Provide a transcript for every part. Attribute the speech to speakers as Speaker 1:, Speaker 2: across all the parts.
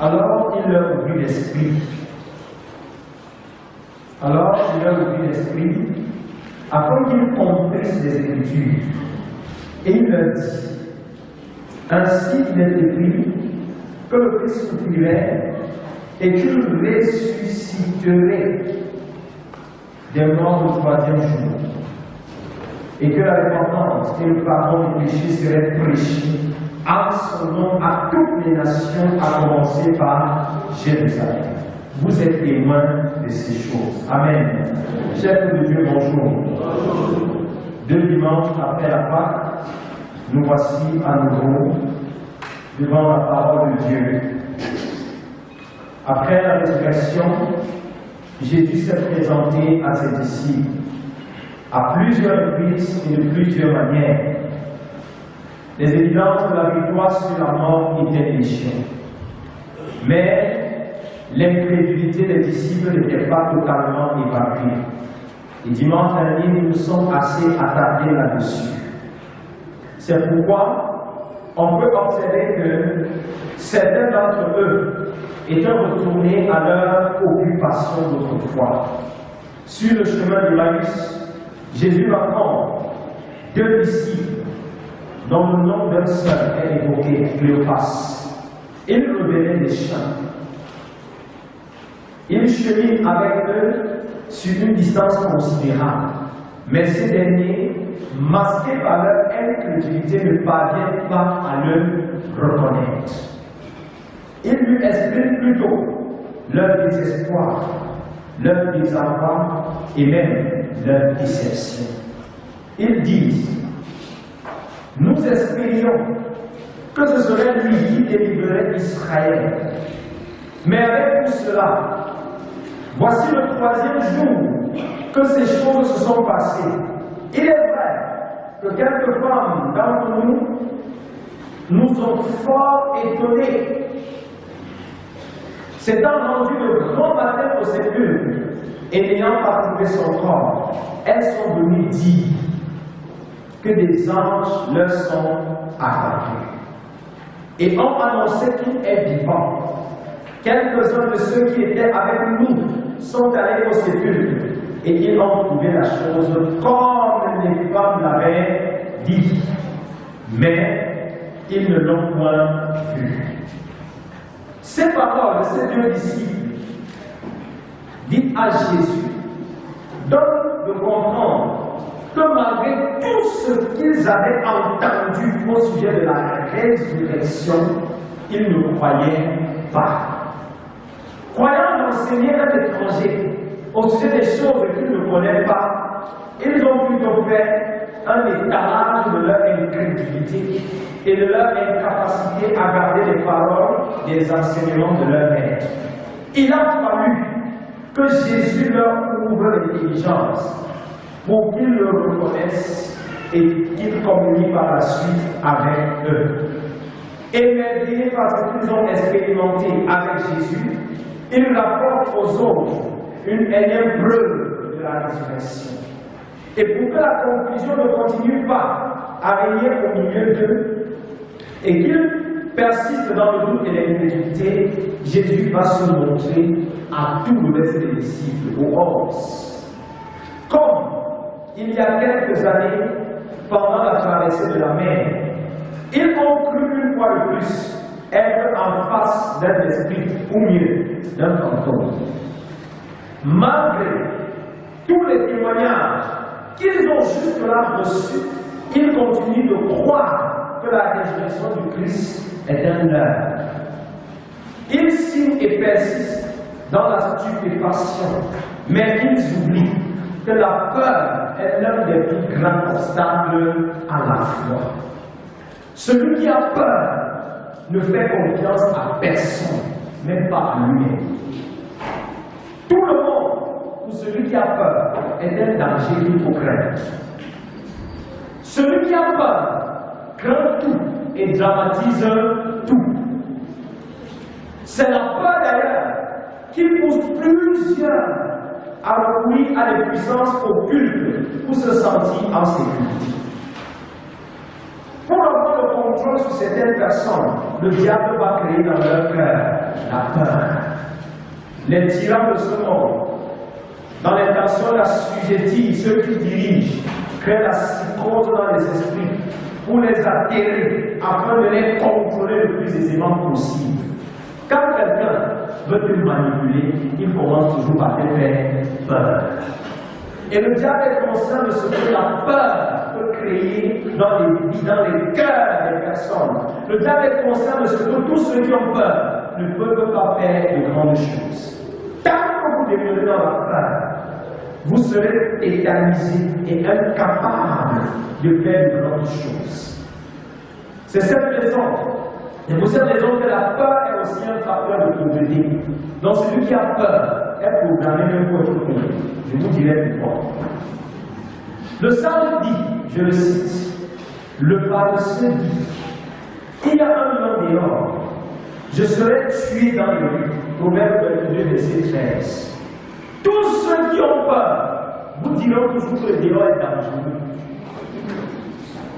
Speaker 1: Alors il leur ouvrit l'esprit. Afin qu'ils comprissent les Écritures. Et il leur dit, ainsi il est écrit que le Christ souffrirait et qu'il ressusciterait des morts le troisième jour. Et que la repentance et le pardon des péchés seraient prêchés en son nom à toutes les nations, à commencer par Jérusalem. Vous êtes témoins de ces choses. Amen. Chers de Dieu, bonjour. 2 dimanches après la Pâque, nous voici à nouveau devant la parole de Dieu. Après la résurrection, Jésus s'est présenté à ses disciples à plusieurs reprises et de plusieurs manières. Les évidences de la victoire sur la mort étaient légion. Mais l'incrédulité des disciples n'était pas totalement évacuée. Et dimanche dernier, nous nous sommes assez attardés là-dessus. C'est pourquoi on peut observer que certains d'entre eux étaient retournés à leur occupation d'autrefois. Sur le chemin de l'Emmaüs, Jésus rencontre 2 disciples dont le nom d'un seul est évoqué, Cléopas. Il révélait des chants. Il chemine avec eux sur une distance considérable, mais ces derniers, masqués par leur incrédulité, ne parviennent pas à le reconnaître. Il lui exprime plutôt leur désespoir, leur désarroi et même leur déception. Ils disent, nous espérions que ce serait lui qui délivrerait Israël. Mais avec tout cela, voici le 3e jour que ces choses se sont passées. Il est vrai que quelques femmes d'entre nous ont fort étonnés. S'étant rendu le grand matin au sépulcre et n'ayant pas trouvé son corps, elles sont venues dire que des anges leur sont apparus et ont annoncé qu'il est vivant. Quelques-uns de ceux qui étaient avec nous sont allés au sépulcre et ils ont trouvé la chose comme les femmes l'avaient dit, mais ils ne l'ont point vue. Ces paroles de ces 2 disciples dites à Jésus donnent de comprendre que malgré tout ce qu'ils avaient entendu au sujet de la résurrection, ils ne croyaient pas. Croyant enseigner un étranger au sujet des choses qu'ils ne connaissent pas, ils ont plutôt fait un étalage de leur incrédulité et de leur incapacité à garder les paroles des enseignements de leur maître. Il a fallu que Jésus leur ouvre l'intelligence pour qu'ils le reconnaissent et qu'ils communient par la suite avec eux. Émerveillés par ce qu'ils ont expérimenté avec Jésus, ils rapportent aux autres une énième preuve de la résurrection. Et pour que la confusion ne continue pas à régner au milieu d'eux et qu'ils persistent dans le doute et l'incrédulité, Jésus va se montrer à tout le reste des disciples, aux 11. Comme il y a quelques années, pendant la traversée de la mer, ils ont cru une fois de plus être en face d'un esprit, ou mieux, d'un fantôme. Malgré tous les témoignages qu'ils ont jusque-là reçus, ils continuent de croire que la résurrection du Christ est un leurre. Ils signent et persistent dans la stupéfaction, mais ils oublient que la peur est l'un des plus grands obstacles à la foi. Celui qui a peur ne fait confiance à personne, même pas à lui-même. Tout le monde, pour celui qui a peur, est un danger qu'il faut craindre. Celui qui a peur craint tout et dramatise tout. C'est la peur d'ailleurs qui pousse plusieurs à recourir à des puissances occultes pour se sentir en sécurité. Pour avoir le contrôle sur certaines personnes, le diable va créer dans leur cœur La peur. Les tyrans de ce monde, dans l'intention d'assujettir ceux qui dirigent, créent la psychose dans les esprits pour les atterrer afin de les contrôler le plus aisément possible. Quand quelqu'un veut te manipuler, il commence toujours par te faire peur. Et le diable est conscient de ce que la peur peut créer dans les cœurs des personnes. Le diable est conscient de ce que tous ceux qui ont peur ne peuvent pas faire de grandes choses. Tant que vous demeurez dans la peur, vous serez éternisé et incapable de faire de grandes choses. C'est cette raison. Et pour cette raison que la peur est aussi un facteur de pauvreté. Donc celui qui a peur est programmé même pour être pauvre. Je vous dirai pourquoi. Le sage dit, je le cite, le paresseux dit, il y a 1 million dehors, je serai tué dans les rues. Proverbe 22, verset 13. Tous ceux qui ont peur vous diront toujours que le dehors est dangereux.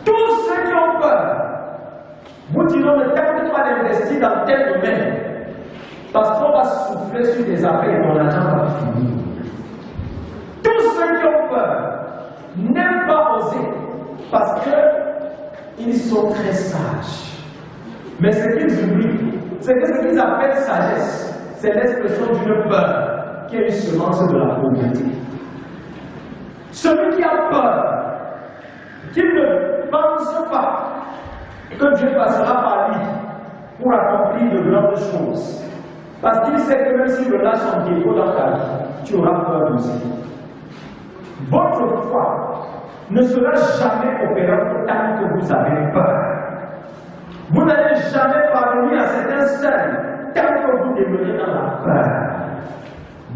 Speaker 1: Tous ceux qui ont peur vous diront ne t'inquiète pas d'investir dans tel domaine parce qu'on va souffler sur tes affaires et ton argent va finir. Tous ceux qui ont peur n'aiment pas oser parce qu'ils sont très sages. Mais ce qu'ils oublient, c'est que ce qu'ils appellent sagesse, c'est l'expression d'une peur qui est une semence de la pauvreté. Celui qui a peur, qu'il ne pense pas que Dieu passera par lui pour accomplir de grandes choses. Parce qu'il sait que même s'il relâche son défaut dans ta vie, tu auras peur aussi. Votre foi ne sera jamais opérante tant que vous avez peur. Vous n'allez jamais parvenir à cet seuil tant que vous demeurez dans la peur.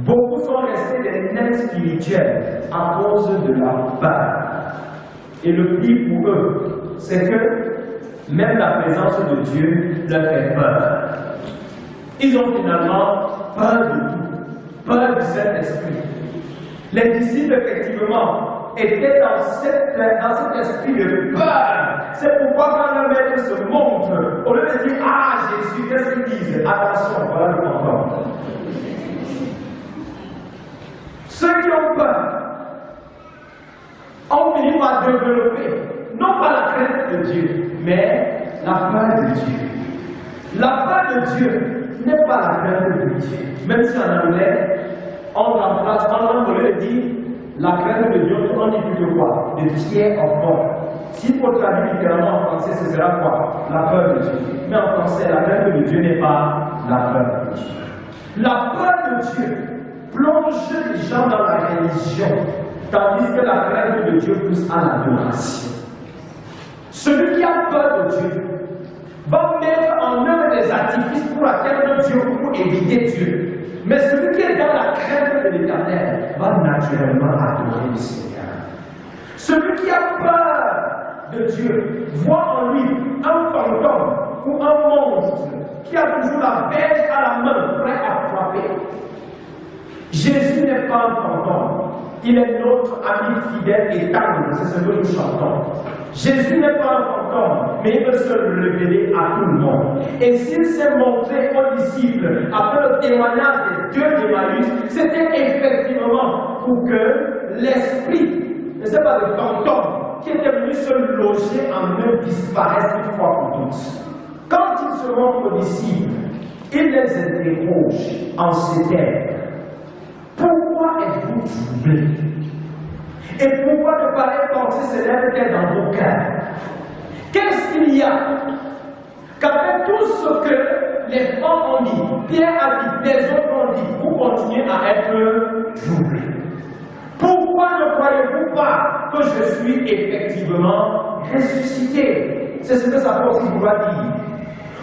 Speaker 1: Beaucoup sont restés des nains spirituels à cause de la peur. Et le pire pour eux, c'est que même la présence de Dieu leur fait peur. Ils ont finalement peur de tout, peur du Saint-Esprit. Les disciples, effectivement, étaient dans cet esprit de peur. C'est pourquoi quand le maître se montre, au lieu de dire ah Jésus, qu'est-ce qu'ils disent? Attention, voilà le contrôle. Ceux qui ont peur ont fini par développer, non pas la crainte de Dieu, mais la peur de Dieu. La peur de Dieu n'est pas la crainte de Dieu. Même si en anglais, on remplace, en anglais, dit la crainte de Dieu, on dit plutôt quoi? The fear of God. Si pour traduire littéralement en français, ce sera quoi? La peur de Dieu. Mais en français, la crainte de Dieu n'est pas la peur de Dieu. La peur de Dieu plonge les gens dans la religion, tandis que la crainte de Dieu pousse à l'adoration. Celui qui a peur de Dieu va mettre en œuvre des artifices pour atteindre Dieu, pour éviter Dieu. Mais celui qui est dans la crainte de l'Éternel va naturellement adorer le Seigneur. Celui qui a peur de Dieu voit en lui un fantôme ou un monstre qui a toujours la verge à la main, prêt à frapper. Jésus n'est pas un fantôme. Il est notre ami fidèle et tendre, c'est ce que nous chantons. Jésus n'est pas un fantôme, mais il peut se révéler à tout le monde. Et s'il s'est montré aux disciples après le témoignage des 2 d'Emmaüs, c'était effectivement pour que l'esprit, ne sais pas, de fantôme qui était venu se loger en eux disparaisse une fois pour toutes. Quand il se montre aux disciples, il les interroge en ces termes. Pourquoi êtes-vous troublés? Et pourquoi ne pareilles pensées se lèvent-elles dans vos cœurs? Qu'est-ce qu'il y a? Qu'après tout ce que les femmes ont dit, Pierre a dit, les autres ont dit, vous continuez à être troublés. Pourquoi ne croyez-vous pas que je suis effectivement ressuscité? C'est ce que ça peut aussi pouvoir dire.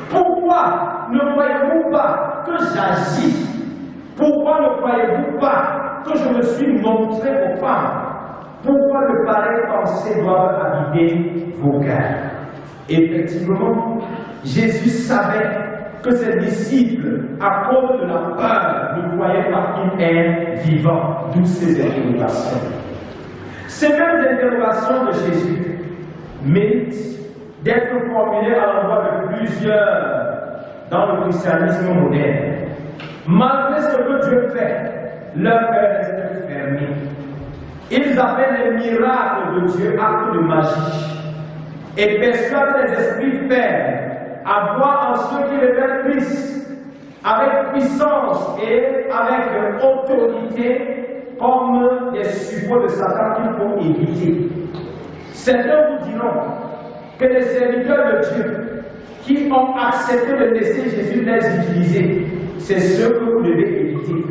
Speaker 1: Pourquoi ne croyez-vous pas que j'agis? Pourquoi ne croyez-vous pas que je me suis montré aux femmes? Pourquoi de pareilles pensées doivent habiter vos cœurs? Effectivement, Jésus savait que ses disciples, à cause de la peur, ne croyaient pas qu'il est vivant, d'où ces interrogations. Ces mêmes interrogations de Jésus méritent d'être formulées à l'endroit de plusieurs dans le christianisme moderne. Malgré ce que Dieu fait, leur cœur reste fermé. Ils appellent les miracles de Dieu actes de magie et persuadent les esprits faibles à voir en ceux qui révèlent Christ avec puissance et avec autorité comme des suppôts de Satan qu'il faut éviter. Certains vous diront que les serviteurs de Dieu qui ont accepté de laisser Jésus les utiliser, c'est ceux que vous devez éviter.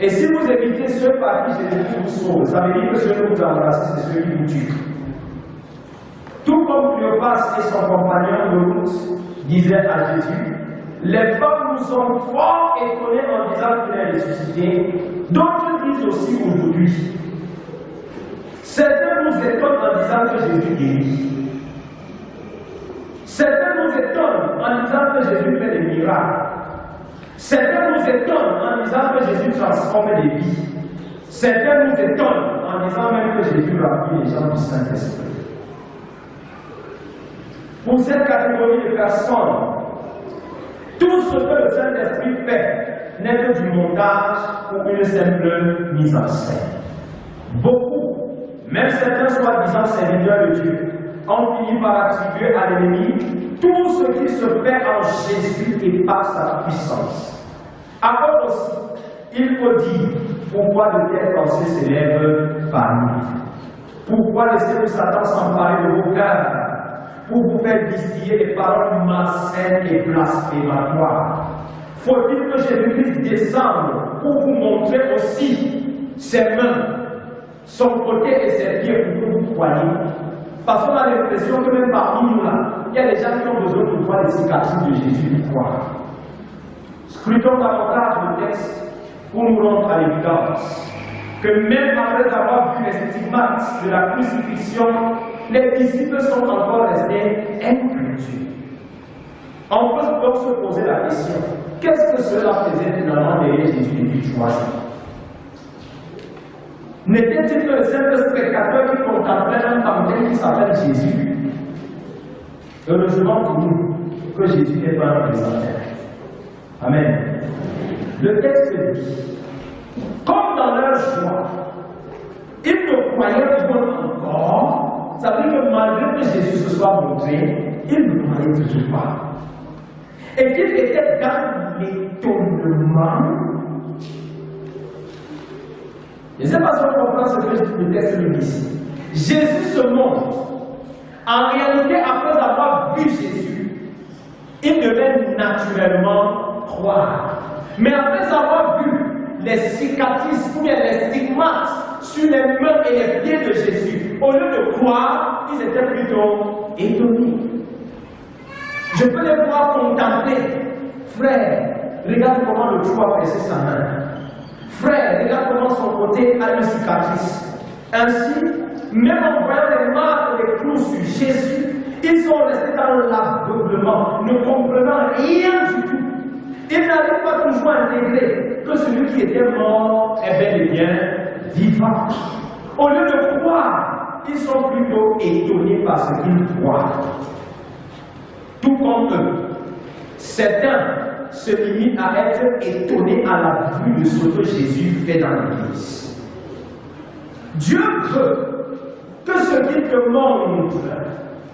Speaker 1: Et si vous évitez ceux par qui Jésus vous sauve, ça veut dire que ceux que vous embrassez, c'est ceux qui vous tuent. Tout comme Cléopas et son compagnon de route disaient à Jésus, les femmes nous sont fort étonnés en disant qu'il est ressuscité. D'autres disent aussi aujourd'hui. Certains nous étonnent en disant que Jésus guérit. Certains nous étonnent en disant que Jésus fait des miracles. Certains nous étonnent en disant que Jésus transforme des vies. Certains nous étonnent en disant même que Jésus remplit les gens du Saint-Esprit. Pour cette catégorie de personnes, tout ce que le Saint-Esprit fait n'est que du montage ou une simple mise en scène. Beaucoup, même certains soi-disant serviteurs de Dieu, ont fini par attribuer à l'ennemi tout ce qui se fait en Jésus et par sa puissance. Alors aussi, il faut dire pourquoi de telles pensées s'élèvent parmi nous. Pourquoi laisser le Satan s'emparer de vos cœurs pour vous faire distiller des paroles malsaines et blasphématoires? Faut-il que Jésus-Christ descende pour vous montrer aussi ses mains, son côté et ses pieds pour que vous croyez? Parce qu'on a l'impression que même parmi nous là, il y a des gens qui ont besoin de voir les cicatrices de Jésus pour croire. Scrutons davantage le texte pour nous rendre à l'évidence que même après avoir vu les stigmates de la crucifixion, les disciples sont encore restés incrédules. On peut donc se poser la question, qu'est-ce que cela faisait finalement derrière Jésus depuis 3 ans? N'était-il que le simple spectateur qui contemplait un pantin qui s'appelle Jésus? Heureusement pour nous que Jésus n'est pas un présentateur. Amen. Le texte dit, comme dans leur joie, ils ne croyaient pas encore. Ça veut dire que malgré que Jésus se soit montré, ils ne croyaient toujours pas. Et qu'ils étaient dans l'étonnement. Je ne sais pas si on comprend ce que le texte nous dit ici. Jésus se montre. En réalité, après avoir vu Jésus, il devait naturellement croire. Mais après avoir vu les cicatrices ou bien les stigmates sur les mains et les pieds de Jésus, au lieu de croire, ils étaient plutôt étonnés. Je peux les voir contempler. Frère, regarde comment le trou a percé sa main. Frère, regarde comment son côté a une cicatrice. Ainsi, même en voyant les marques des clous sur Jésus, ils sont restés dans l'aveuglement, ne comprenant rien du tout. Ils n'arrivent pas toujours à intégrer que celui qui était mort est bel et bien vivant. Au lieu de croire, ils sont plutôt étonnés par ce qu'ils voient. Tout comme eux, certains se limitent à être étonnés à la vue de ce que Jésus fait dans l'Église. Dieu veut que ce qu'il te montre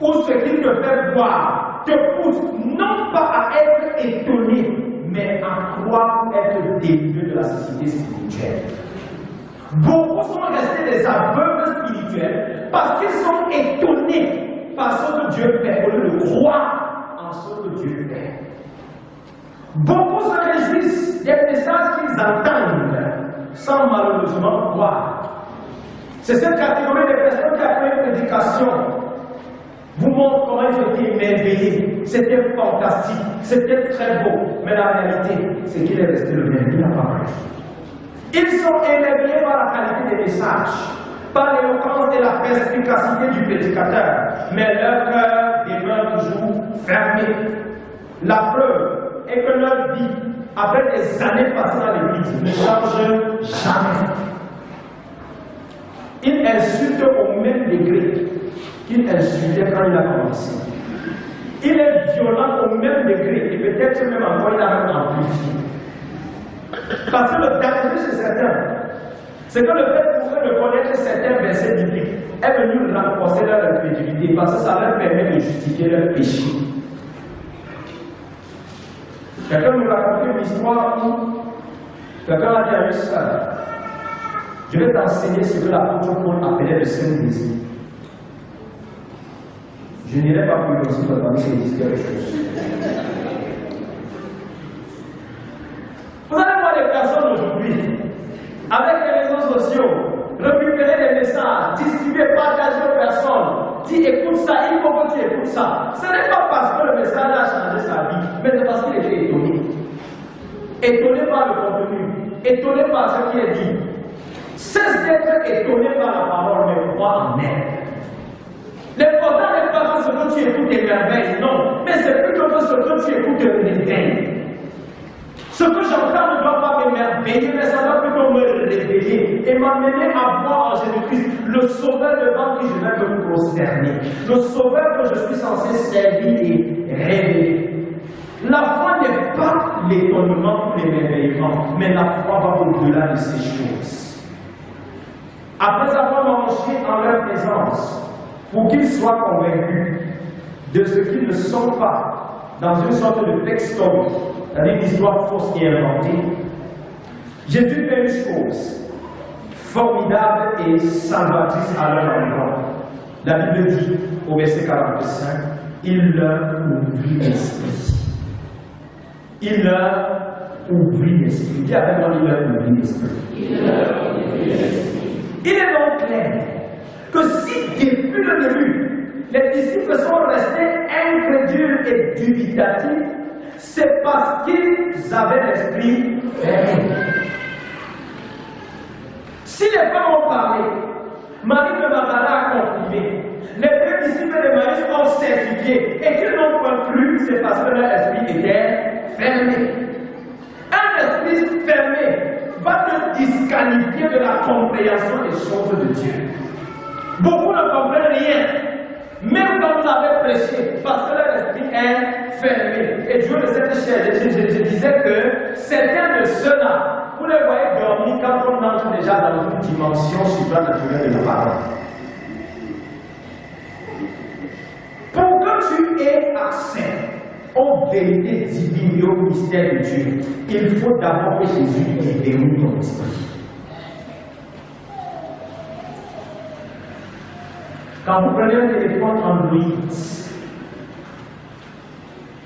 Speaker 1: ou ce qu'il te fait voir te pousse non pas à être étonné, mais à croire être délivré de la société spirituelle. Beaucoup sont restés des aveugles spirituels parce qu'ils sont étonnés par ce que Dieu fait, au lieu de croire en ce que Dieu fait. Beaucoup se réjouissent des messages qu'ils entendent sans malheureusement croire. C'est cette catégorie de personnes qui, après une prédication, vous montrent comment ils étaient émerveillés. C'était fantastique, c'était très beau. Mais la réalité, c'est qu'il est resté le même, il n'a pas pris. Ils sont émerveillés par la qualité des messages, par l'éloquence et la perspicacité du prédicateur. Mais leur cœur demeure toujours fermé. La preuve est que leur vie, après des années passées dans l'église, ne change jamais. Ils insultent au même degré qu'ils insultaient quand il a commencé. Il est violent au même degré et peut-être même encore il a même amplifié. Parce que le danger chez certains, c'est que le fait pour eux de connaître certains versets bibliques est venu renforcer leur incrédulité parce que ça leur permet de justifier leur péché. Quelqu'un nous racontait une histoire où quelqu'un a dit à une sœur, je vais t'enseigner ce que l'apôtre Paul appelait le Saint-Désir. Je n'irai pas plus loin si vous attendez qu'il dise quelque chose. Vous allez voir les personnes aujourd'hui, avec les réseaux sociaux, récupérer des messages, distribuer, partager aux personnes, dire écoute ça, il faut que tu écoutes ça. Ce n'est pas parce que le message a changé sa vie, mais c'est parce qu'il était étonné. Étonné par le contenu, étonné par ce qui est dit. Cesse d'être étonné par la parole, mais crois en elle. L'important n'est pas que ce que tu écoutes émerveille, non, mais c'est plutôt que ce que tu écoutes réveille. Ce que j'entends ne doit pas m'émerveiller, mais ça doit plutôt me réveiller et m'amener à voir en Jésus-Christ le Sauveur devant qui je vais me prosterner, le Sauveur que je suis censé servir et révéler. La foi n'est pas l'étonnement ou l'émerveillement, mais la foi va au-delà de ces choses. Après avoir mangé en leur présence, pour qu'ils soient convaincus de ce qu'ils ne sont pas dans une sorte de fake story, c'est-à-dire une histoire fausse et inventée, Jésus fait une chose formidable et salvatrice à leur endroit. La Bible dit au verset 45, il leur ouvrit l'esprit. Il leur ouvrit l'esprit. Dis avec moi, il leur ouvrit l'esprit. Il est donc clair que si depuis le début, les disciples sont restés incrédules et dubitatifs, c'est parce qu'ils avaient l'esprit fermé. Si les femmes ont parlé, Marie de Magdala a confirmé, les deux disciples de Marie ont certifié et qu'ils n'ont pas cru, c'est parce que leur esprit était fermé. Un esprit fermé va te disqualifier de la compréhension des choses de Dieu. Beaucoup ne comprennent rien, même quand vous avez prêché, parce que leur esprit est fermé. Et Dieu le sait, je disais que certains de ceux-là, vous les voyez dormir quand on entre déjà dans une dimension supranaturelle de la parole. Pour que tu aies accès aux vérités divines et aux mystères de Dieu, il faut d'abord que Jésus libère ton esprit. Quand vous prenez un téléphone Android,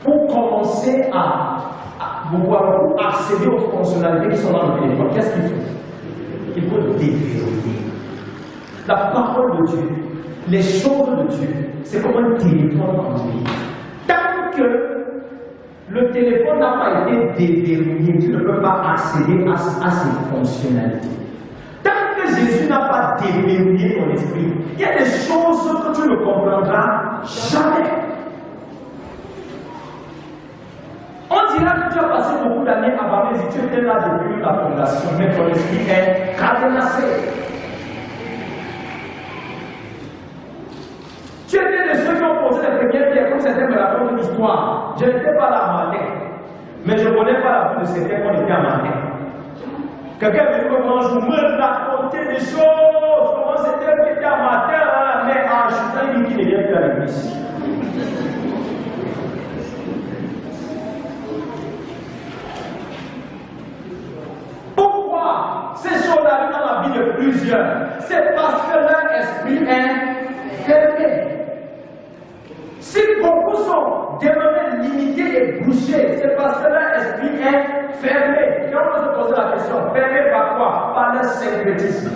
Speaker 1: pour commencer à accéder aux fonctionnalités qui sont dans le téléphone, qu'est-ce qu'il faut? Il faut déverrouiller. La parole de Dieu, les choses de Dieu, c'est comme un téléphone Android. Tant que le téléphone n'a pas été déverrouillé, tu ne peux pas accéder à ses fonctionnalités. Jésus n'a pas déverrouillé ton esprit. Il y a des choses que tu ne comprendras jamais. On dira que tu as passé beaucoup d'années à Babel, tu étais là depuis la fondation, mais ton esprit est cadenassé. Tu étais de ceux qui ont posé les premières pierres, comme certains me racontent une histoire. Je n'étais pas là à matin, mais je ne connais pas la vie de certains qu'on était à matin. Quelqu'un me dit comment je me raconter des choses, comment c'était qui était à matin, mais je suis très qui ne vient plus à l'église. Pourquoi ces choses arrivent dans la vie de plusieurs? C'est parce que leur esprit est fermé. Si beaucoup sont devenus limités et bouchés, c'est parce que leur esprit est fermé. Quand on se pose la question, fermé par quoi? Par leur syncrétisme.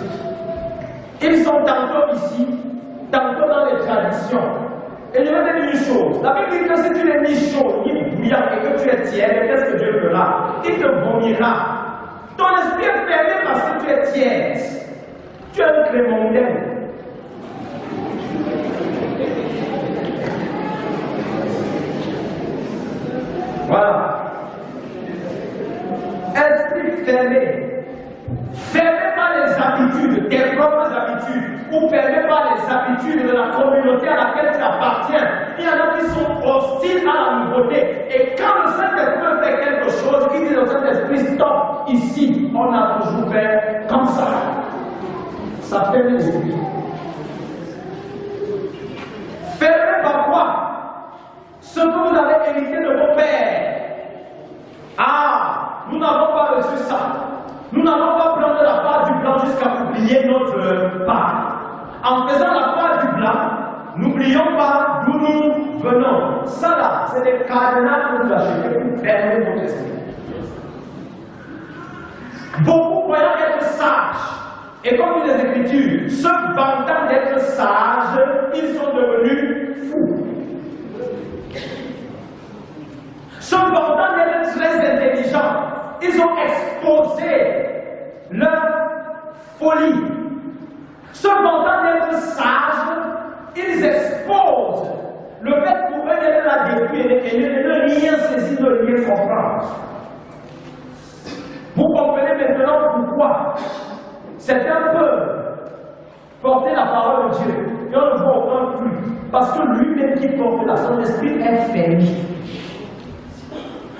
Speaker 1: Ils sont tantôt ici, tantôt dans les traditions. Et je vais te dire une chose. La Bible dit que si tu n'es ni chaud, ni bouillant et que tu es tiède, qu'est-ce que Dieu fera? Il te vomira. Ton esprit est fermé parce que tu es tiède. Tu es un crémondaine. Voilà. Esprit fermé. Fermé par les habitudes, tes propres habitudes, ou permet par les habitudes de la communauté à laquelle tu appartiens. Il y en a qui sont hostiles à la nouveauté. Et quand le Saint-Esprit fait quelque chose, il dit au Saint-Esprit, stop, ici, on a toujours fait comme ça. Ça fait les esprits. Fermez parfois ce que vous avez hérité de vos pères. Ah, nous n'avons pas reçu ça. Nous n'allons pas prendre la part du blanc jusqu'à oublier notre part. En faisant la part du blanc, n'oublions pas d'où nous venons. Ça là, c'est des cadenas que vous achetez pour fermer votre esprit. Beaucoup croyant être sages, et comme dit les Écritures, se vantant d'être sages, ils sont devenus fous. Se vantant d'être très intelligents, ils ont exposé leur folie. Se vantant d'être sages, ils exposent le fait pour eux d'être là depuis et ne rien saisir, de rien comprendre. Vous comprenez maintenant pourquoi certains peuvent porter la parole de Dieu et on ne voit aucun fruit. Parce que lui-même qui porte la son esprit est fermé.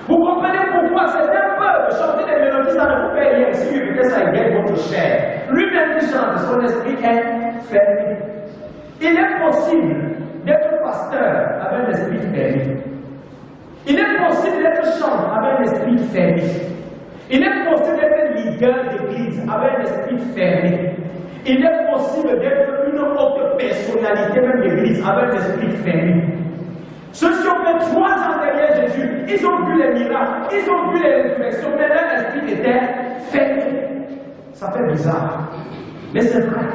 Speaker 1: Vous comprenez pourquoi certains peuvent chanter des mélodies, ça ne vous fait rien si peut-être ça égaye votre chair. Lui-même qui chante, son esprit est fermé. Il est possible d'être pasteur avec un esprit fermé. Il est possible d'être chanteur avec un esprit fermé. Il est possible d'être leader d'église avec un esprit fermé. Il est possible d'être une autre personnalité même d'église avec un esprit fermé. Ceux qui ont fait 3 ans derrière Jésus, ils ont vu les miracles, ils ont vu les résurrections, mais leur esprit était fermé. Ça fait bizarre, mais c'est vrai.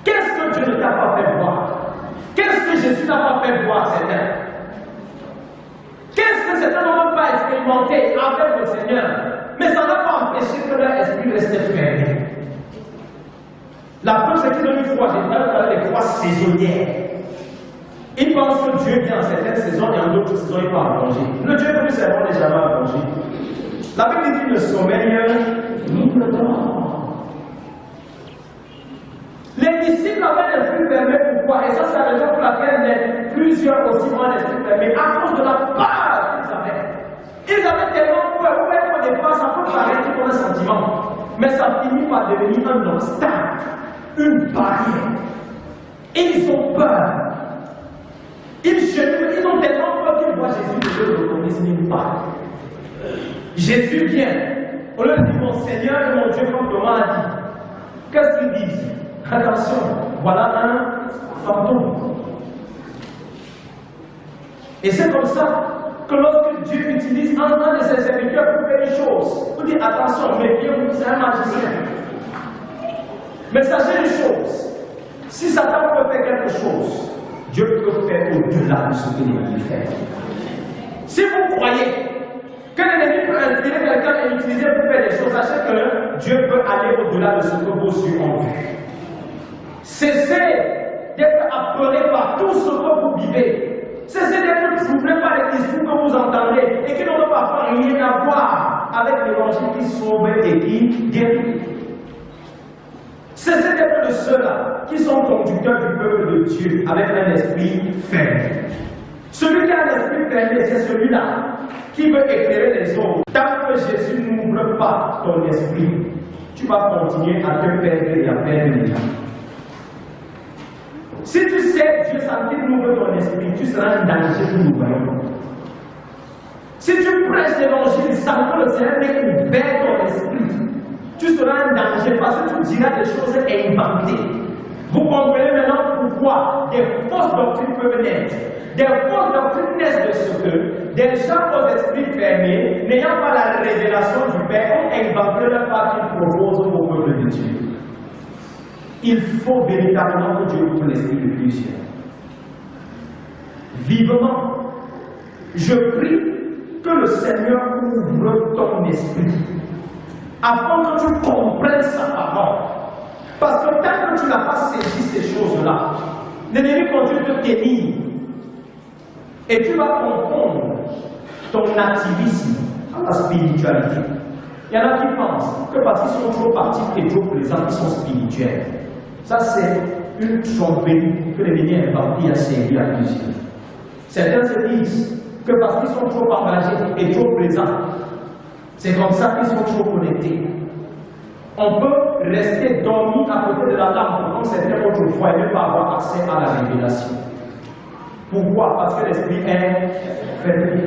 Speaker 1: Qu'est-ce que Dieu ne t'a pas fait voir? Qu'est-ce que Jésus n'a pas fait voir, certains? Qu'est-ce que certains n'ont pas expérimenté avec le Seigneur? Mais ça n'a pas empêché que leur esprit restait fermé. La preuve, c'est qu'ils ont eu foi. J'ai parlé des fois saisonnières. Ils pensent que Dieu vient en certaines saisons et en d'autres saisons il va en congé. Le Dieu plus c'est bon n'est jamais en congé. La Bible dit le sommeil ni le dort. Les disciples avaient l'esprit fermé, pourquoi? Et ça c'est la raison pour laquelle plusieurs aussi ont l'esprit fermé, à cause de la peur qu'ils avaient. Ils avaient tellement peur, vous voyez qu'au départ ça peut paraître comme un sentiment, mais ça finit par devenir un obstacle, une barrière. Et ils ont peur. Ils ont tellement peur qu'ils voient Jésus que ne le reconnaissent même pas. Jésus vient. On leur dit, mon Seigneur et mon Dieu, comme Thomas a dit. Qu'est-ce qu'ils disent? Attention, voilà un fantôme. Et c'est comme ça que lorsque Dieu utilise un de ses serviteurs pour faire une chose, vous dites attention, méfiez-vous, c'est un magicien. Mais sachez une chose, si Satan peut faire quelque chose, Dieu peut faire au-delà de ce que l'ennemi fait. Si vous croyez que l'ennemi peut inspirer quelqu'un et l'utiliser pour faire des choses, sachez que Dieu peut aller au-delà de ce que vos yeux ont vu. Cessez d'être appelé par tout ce que vous vivez. Cessez d'être troublé par les discours que vous entendez et qui n'ont pas rien à voir avec l'évangile qui sauve et qui guérit. Cessez d'être de ceux-là qui sont conducteurs du peuple de Dieu avec un esprit fermé. Celui qui a un esprit fermé, c'est celui-là qui veut éclairer les autres. Tant que Jésus n'ouvre pas ton esprit, tu vas continuer à te perdre et à perdre les gens. Si tu sais Dieu sans qu'il ouvre ton esprit, tu seras un danger pour nous voyons. Si tu prêches l'évangile sans que le Seigneur ait ouvert ton esprit, tu seras un danger parce que tu diras des choses inventées. Vous comprenez maintenant pourquoi des fausses doctrines peuvent naître. Des fausses doctrines naissent de ce que des gens aux esprits fermés, n'ayant pas la révélation du Père, ont inventé leur part qu'ils proposent au peuple de Dieu. Il faut véritablement que Dieu ouvre l'esprit de plusieurs. Vivement, je prie que le Seigneur ouvre ton esprit afin que tu comprennes sa parole. Parce que tant que tu n'as pas saisi ces choses-là, l'ennemi continue de te tenir. Et tu vas confondre ton activisme à la spiritualité. Il y en a qui pensent que parce qu'ils sont trop partis et trop présents, ils sont spirituels. Ça, c'est une tromperie que l'ennemi a inventée à servir à plusieurs. Certains se disent que parce qu'ils sont trop engagés et trop présents, c'est comme ça qu'ils sont trop connectés. On peut rester dormi à côté de la lampe comme c'était autrefois et ne pas avoir accès à la révélation. Pourquoi? Parce que l'esprit est fermé.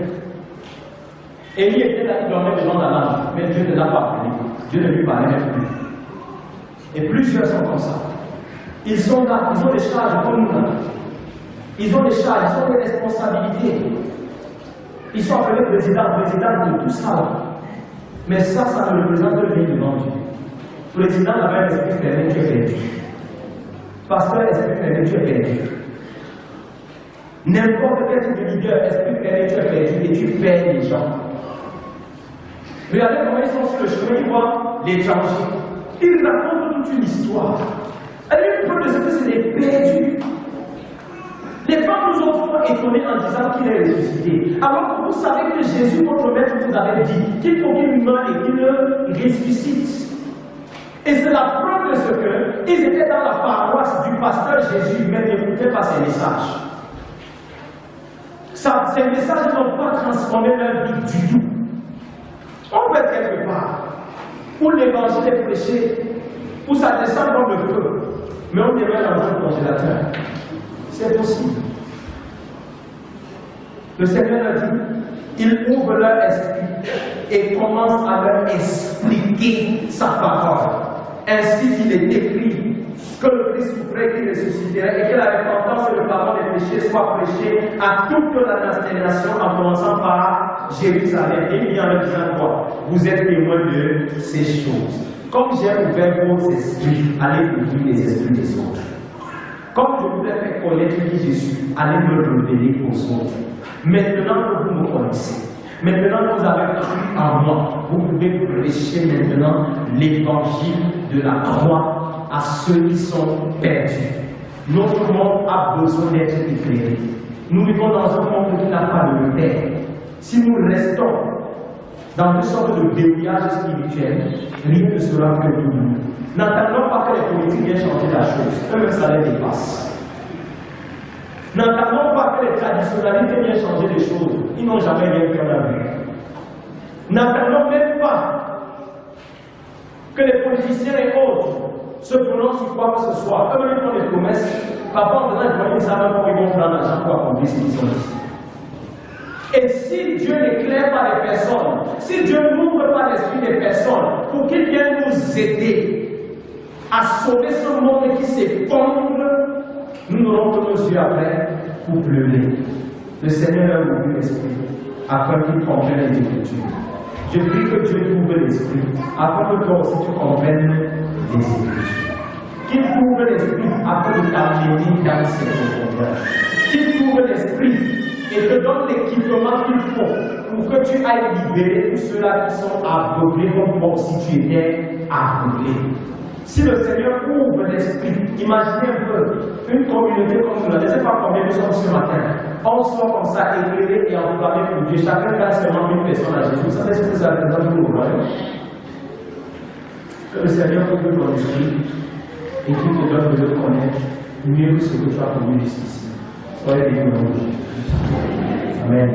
Speaker 1: Élie était là, il dormait devant la lampe, mais Dieu ne l'a pas appelé. Dieu ne lui parlait même plus. Et plusieurs sont comme ça. Ils sont là, ils ont des charges comme nous là. Ils ont des charges, ils ont des responsabilités. Ils sont appelés présidents de tout ça là. Mais ça ne représente rien devant Dieu. Président avait un esprit fermé, tu es perdu. Pasteur, esprit fermé, tu es perdu. N'importe quel type de leader, esprit fermé, tu es perdu et tu perds les gens. Regardez comment ils sont sur le chemin, ils voient l'étranger. Ils racontent toute une histoire. Et le peuple de ce que c'est des perdus. Les femmes nous ont étonnés en disant qu'il est ressuscité. Alors que vous savez que Jésus, votre maître, vous avait dit qu'il faut qu'il meure et qu'il ressuscite. Et c'est la preuve de ce qu'ils étaient dans la paroisse du pasteur Jésus, mais n'écoutaient pas ses messages. Ces messages n'ont pas transformé leur vie du tout. On peut être quelque part où l'évangile est prêché, où ça descend comme le feu, mais on démarre dans un congélateur. C'est possible. Le Seigneur a dit, il ouvre leur esprit et commence à leur expliquer sa parole. Ainsi qu'il est écrit que le Christ souffrait, qu'il ressusciterait et que la repentance et le pardon des péchés soient prêchés à toute la nation en commençant par Jérusalem. Et il y en a disant quoi? Vous êtes témoins de ces choses. Comme j'ai ouvert vos esprits, allez ouvrir les esprits des autres. Comme je vous ai fait connaître qui je suis, allez me révéler aux autres. Maintenant que vous me connaissez, maintenant que vous avez cru en moi, vous pouvez prêcher maintenant l'évangile de la croix à ceux qui sont perdus. Notre monde a besoin d'être éclairé. Nous vivons dans un monde qui n'a pas de repère. Si nous restons dans une sorte de verrouillage spirituel, rien ne sera que nous. N'attendons pas que les politiques viennent changer la chose, eux-mêmes ça les dépasse. N'attendons pas que les traditionnalités viennent changer les choses, ils n'ont jamais rien fait en la vie. N'attendons même pas que les politiciens et autres se prononcent sur quoi que ce soit. Eux-mêmes font des promesses, parfois en faisant des promesses, ils savent pas ils vont prendre l'argent pour accomplir ce qu'ils ont dit. Et si Dieu n'éclaire pas les personnes, si Dieu n'ouvre pas l'esprit des personnes pour qu'ils viennent nous aider à sauver ce monde qui s'effondre, nous n'aurons que nos yeux après pour pleurer. Le Seigneur a ouvert l'esprit afin qu'il comprenne les Écritures. Je prie que Dieu t'ouvre l'esprit afin que toi aussi tu comprennes les Écritures. Qu'il t'ouvre l'esprit afin de t'amener dans ses profondeurs. Qu'il t'ouvre l'esprit et te donne l'équipement qu'il faut pour que tu ailles libérer tous ceux-là qui sont aveuglés comme si tu étais aveuglé. Si le Seigneur ouvre l'esprit, imaginez un peu une communauté comme nous, je ne sais pas combien nous sommes ce matin. On soit comme ça, éclairé et enflammé pour Dieu. Chacun gagne seulement une personne à Jésus. Vous savez ce que ça représente pour nous, que le Seigneur ouvre ton esprit et qu'il te donne de le connaître mieux que ce que tu as connu jusqu'ici. Soyez bénis au nom de Jésus. Amen.